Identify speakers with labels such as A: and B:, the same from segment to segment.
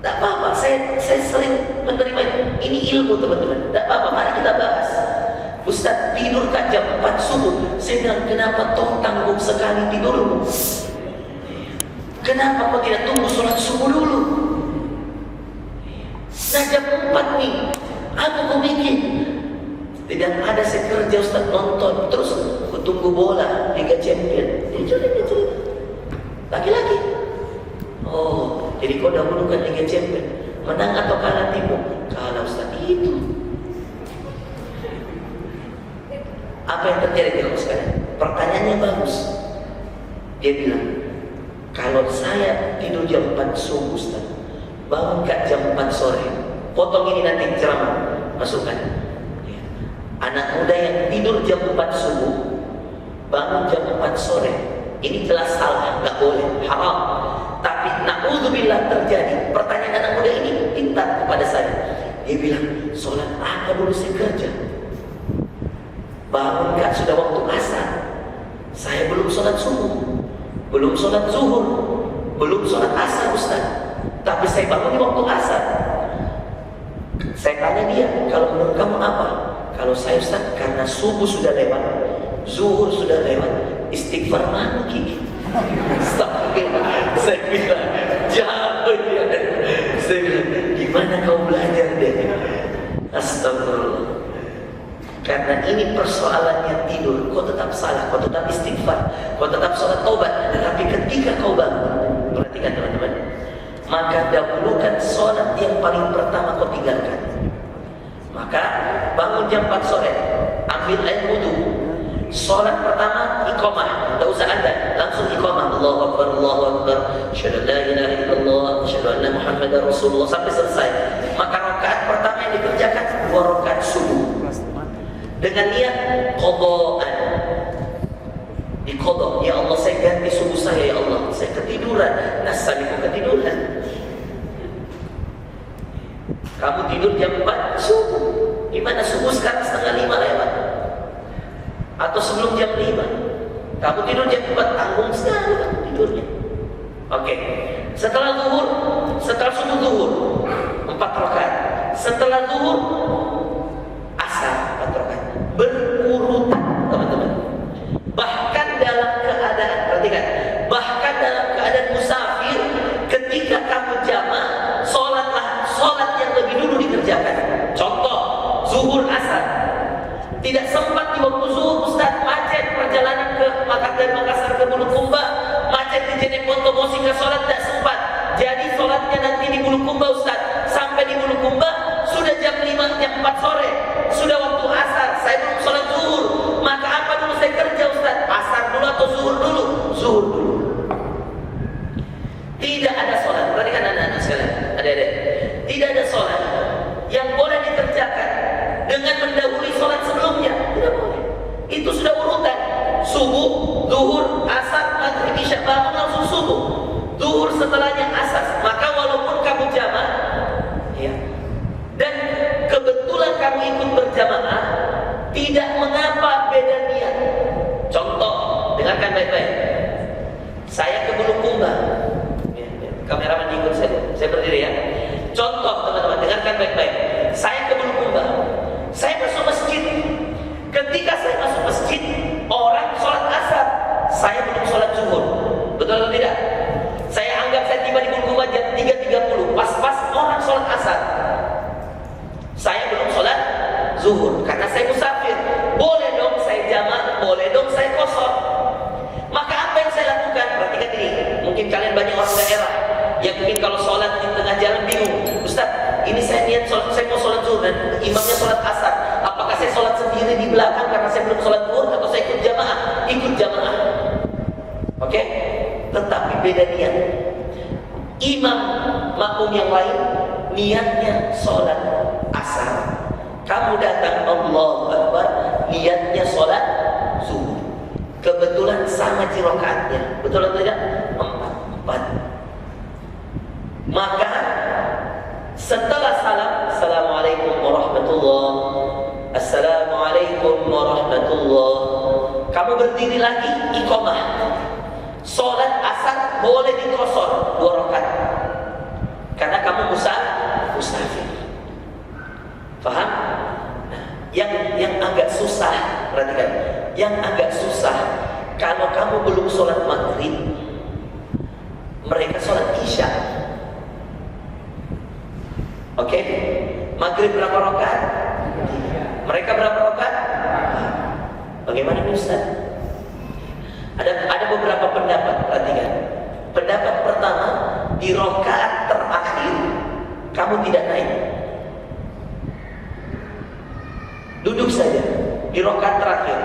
A: Tidak apa-apa, saya sering menerima ini ilmu teman-teman. Tidak apa-apa, mari kita bahas. Ustaz, tidur kan jam 4 subuh. Saya bilang, kenapa toh tanggung sekali tidurmu? Kenapa kau tidak tunggu sholat subuh dulu? Nah jam 4 nih, apa kau bikin? Tidak ada, saya kerja Ustaz, nonton. Terus aku tunggu bola Liga Champion. Dia cerita laki-laki. Oh, jadi kau dahulukan Liga Champion. Menang atau kalah timmu? Kalah Ustaz. Itu apa yang terjadi di kamu sekarang? Pertanyaannya bagus. Dia bilang, kalau saya tidur jam 4 subuh Ustaz, bangun gak jam 4 sore. Potong ini nanti ceramah, masukkan. Anak muda yang tidur jam 4 subuh, bangun jam 4 sore, ini jelas salah, gak boleh, haram. Tapi na'udzubillah terjadi. Pertanyaan anak muda ini pintar kepada saya. Dia bilang, sholat apa dulu saya kerja? Bangun gak sudah waktu asar? Saya belum sholat subuh, belum sholat zuhur, belum sholat asar Ustaz. Tapi saya bangun di waktu asar. Saya tanya dia, kalau menurut kamu apa? Kalau saya Ustaz, karena subuh sudah lewat, zuhur sudah lewat, istighfar mana gigi? Saya bilang, jauh dia. Saya bilang, gimana kau belajar deh? Astagfirullah. Karena ini persoalannya tidur, kau tetap salah, kau tetap istighfar, kau tetap sholat taubat. Tapi ketika kau bangun, perhatikan teman-teman, maka dahulukan sholat yang paling pertama kau tinggalkan. Maka bangun jam 4 sore, ambil air wudu, sholat pertama iqamah, tak usah adzan, langsung iqamah, Allahu Akbar, Allahu Akbar, asyhadu an la ilaha illallah, asyhadu anna Muhammadar Rasulullah, sampai selesai. Maka rakaat pertama yang dikerjakan 2 rakaat subuh dengan niat qadaan. Diqadha, ya Allah saya ganti subuh saya, ya Allah saya ketiduran, nasamiku ketiduran. Kamu tidur jam 4 subuh, gimana subuh sekarang 4:30 lewat? Atau sebelum jam 5? Kamu tidur jam 4, tanggung sekali kamu tidurnya. Oke, setelah zuhur, setelah subuh zuhur 4 rakaat, setelah zuhur asar 4 rakaat, berurutan teman-teman. Bahkan dalam keadaan, perhatikan, bahkan dalam keadaan musafir, ketika kamu jamak, sholatlah sholat yang lebih dulu dikerjakan. Contoh, zuhur asar, tidak sempat di waktu zuhur Ustaz, macet perjalanan ke dari Makassar ke Bulukumba, macet di Jeneponto Mosika, sholat tidak sempat. Jadi sholatnya nanti di Bulukumba Ustaz, sampai di Bulukumba sudah jam 5, jam 4 sore, sudah waktu asar, saya belum sholat zuhur. Maka apa dulu saya kerja Ustaz? Asar dulu atau zuhur dulu? Zuhur dulu. Tidak ada sholat, perhatikan anak-anak sekalian, adik-adik, tidak ada sholat yang boleh dikerjakan dengan mendahului sholat sebelumnya. Tidak boleh. Itu sudah urutan. Subuh, zuhur, asar, maghrib, isya, bangun langsung subuh. Zuhur setelahnya asar. Maka walaupun kamu jamak, ya, dan kebetulan kamu ikut berjamaah, tidak mengapa beda niat. Contoh, dengarkan baik-baik. Saya ke Bulukumba, kameraman ikut saya berdiri ya. Contoh teman-teman, dengarkan baik-baik. Saya ke Bulukumba, saya masuk masjid. Ketika saya masuk masjid, orang sholat asar, saya belum sholat zuhur. Betul atau tidak? Saya anggap saya tiba di Bulukumba jam 3.30, pas-pas orang sholat asar. Saya belum sholat zuhur karena saya musafir. Boleh dong saya jamak, boleh dong saya kosor. Maka apa yang saya lakukan? Perhatikan ini. Mungkin kalian banyak orang daerah yang mungkin kalau sholat di tengah jalan bingung. Ustaz, ini saya niat sholat, saya mau sholat zuhur dan imamnya sholat asar. Apakah saya sholat sendiri di belakang karena saya belum sholat zuhur, atau saya ikut jamaah? Ikut jamaah. Oke? Tetapi beda niat. Imam makmum yang lain niatnya sholat asar. Kamu datang Allahu Akbar, niatnya sholat zuhur. Kebetulan sama rakaatnya. Betul atau tidak? 4. Maka setelah salam, Assalamualaikum warahmatullahi, Assalamualaikum warahmatullahi, kamu berdiri lagi, iqamah. Sholat asar boleh dikosor 2 rakaat. Karena kamu musafir. Paham? Nah, yang agak susah, perhatikan. Yang agak susah, kalau kamu belum sholat maghrib, mereka sholat isya. Oke? Maghrib berapa rakaat? Mereka berapa rakaat? Bagaimana nih Ustaz? Ada beberapa pendapat, perhatikan. Pendapat pertama, di rakaat terakhir kamu tidak naik. Duduk saja di rakaat terakhir.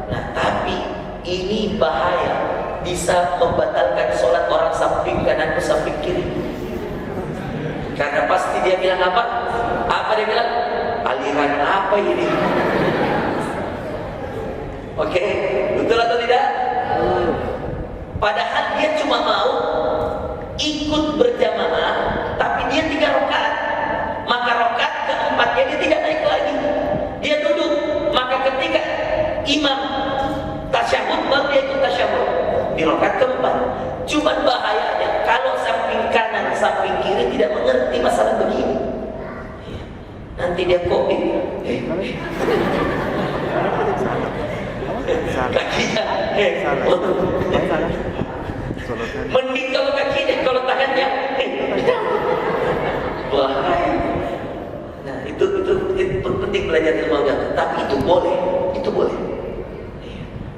A: Nah, tapi ini bahaya, bisa membatalkan sholat orang samping kanan ke samping kiri. Karena pasti dia bilang apa? Apa dia bilang? Aliran apa ini? Oke, betul atau tidak? Padahal dia cuma mau ikut berjamaah, tapi dia 3 rakaat. Maka rakaat keempatnya dia tidak naik lagi. Dia duduk. Maka ketika imam tasyahud, baru dia ikut tasyahud di rakaat keempat. Cuma bahayanya kalau samping kanan, samping kiri tidak mengerti masalah begini. Nanti dia kopi. Kakinya mending kalau kakinya, kalau tangannya bahaya. Nah itu penting belajar ilmu agama. Tapi itu boleh.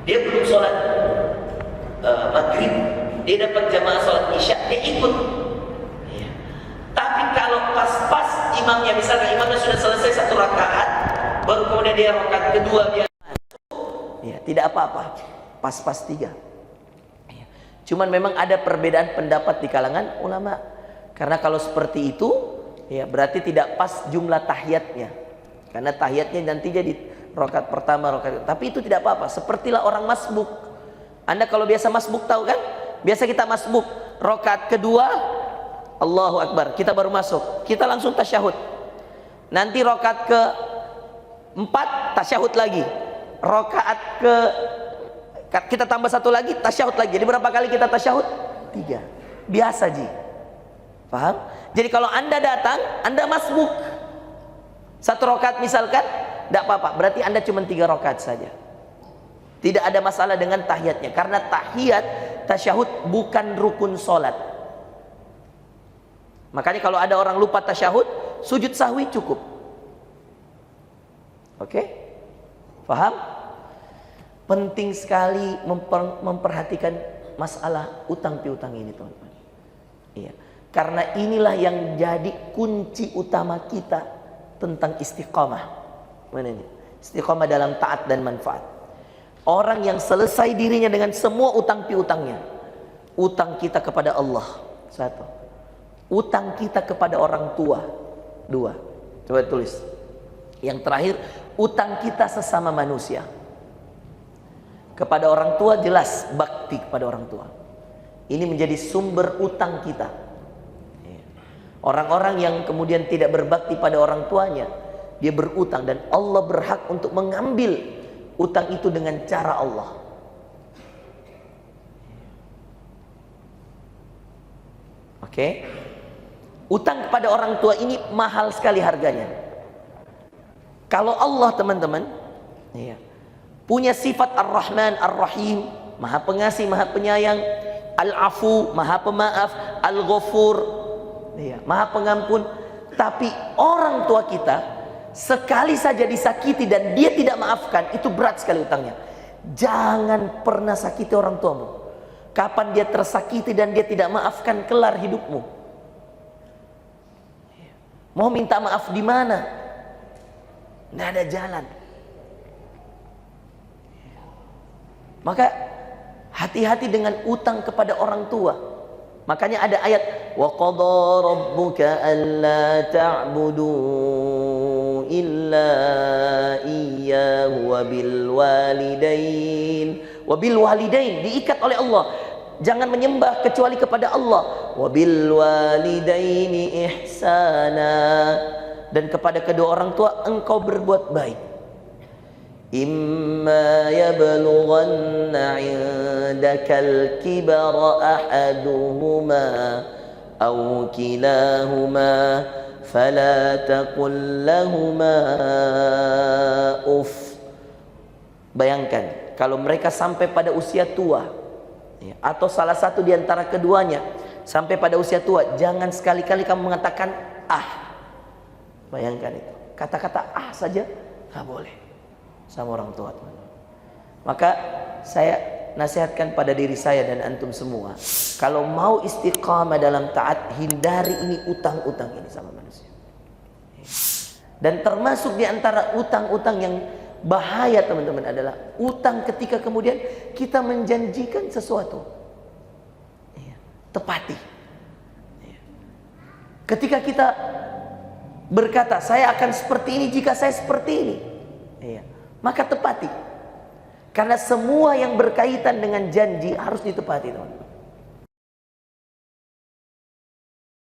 A: Dia belum sholat maghrib, dia dapat jamaah sholat isya, dia ikut. Tapi kalau pas-pas imamnya, misalnya imamnya sudah selesai 1 rakaat, baru kemudian dia rakaat kedua dia, ya tidak apa-apa, pas-pas 3. Cuman memang ada perbedaan pendapat di kalangan ulama. Karena kalau seperti itu, ya berarti tidak pas jumlah tahiyatnya. Karena tahiyatnya nanti jadi rakaat pertama, rakaat. Tapi itu tidak apa-apa. Sepertilah orang masbuk. Anda kalau biasa masbuk tahu kan? Biasa kita masbuk. Rakaat kedua, Allahu Akbar. Kita baru masuk. Kita langsung tasyahud. Nanti rakaat ke-4 tasyahud lagi. Rakaat kita tambah 1 lagi, tasyahud lagi. Jadi berapa kali kita tasyahud? 3. Biasa Ji. Paham? Jadi kalau Anda datang, Anda masbuk 1 rakaat misalkan, tidak apa-apa. Berarti Anda cuma 3 rakaat saja. Tidak ada masalah dengan tahiyatnya. Karena tahiyat, tasyahud bukan rukun sholat. Makanya kalau ada orang lupa tasyahud, sujud sahwi cukup. Oke? Paham? Penting sekali memperhatikan masalah utang piutang ini, teman-teman. Iya. Karena inilah yang jadi kunci utama kita tentang istiqamah. Mana ini? Istiqamah dalam taat dan manfaat. Orang yang selesai dirinya dengan semua utang piutangnya. Utang kita kepada Allah, 1. Utang kita kepada orang tua, 2. Coba tulis. Yang terakhir, utang kita sesama manusia. Kepada orang tua jelas bakti kepada orang tua. Ini menjadi sumber utang kita. Orang-orang yang kemudian tidak berbakti pada orang tuanya, dia berutang dan Allah berhak untuk mengambil utang itu dengan cara Allah. Oke? Utang kepada orang tua ini mahal sekali harganya. Kalau Allah, teman-teman, punya sifat Ar-Rahman, Ar-Rahim, Maha Pengasih, Maha Penyayang, Al-Afu, Maha Pemaaf, Al-Ghafur, Maha Pengampun. Tapi orang tua kita sekali saja disakiti dan dia tidak maafkan, itu berat sekali utangnya. Jangan pernah sakiti orang tuamu. Kapan dia tersakiti dan dia tidak maafkan, kelar hidupmu. Mau minta maaf di mana? Nggak ada jalan. Maka hati-hati dengan utang kepada orang tua. Makanya ada ayat wa qadha rabbuka alla ta'budu illa iyyahu wa bil walidain diikat oleh Allah. Jangan menyembah kecuali kepada Allah. Wa bil walidaini ihsana, dan kepada kedua orang tua engkau berbuat baik. Imma yablughanna 'indakal kibara ahaduhuma أو كلاهما فلا تقل لهما أف. Bayangkan kalau mereka sampai pada usia tua, ya, atau salah satu di antara keduanya sampai pada usia tua, jangan sekali-kali kamu mengatakan ah. Bayangkan itu, kata-kata ah saja nggak boleh sama orang tua, teman-teman. Maka saya nasihatkan pada diri saya dan antum semua, kalau mau istiqamah dalam taat, hindari ini utang-utang ini sama manusia. Dan termasuk di antara utang-utang yang bahaya, teman-teman, adalah utang ketika kemudian kita menjanjikan sesuatu, tepati. Ketika kita berkata saya akan seperti ini jika saya seperti ini, maka tepati. Karena semua yang berkaitan dengan janji harus ditepati, teman-teman.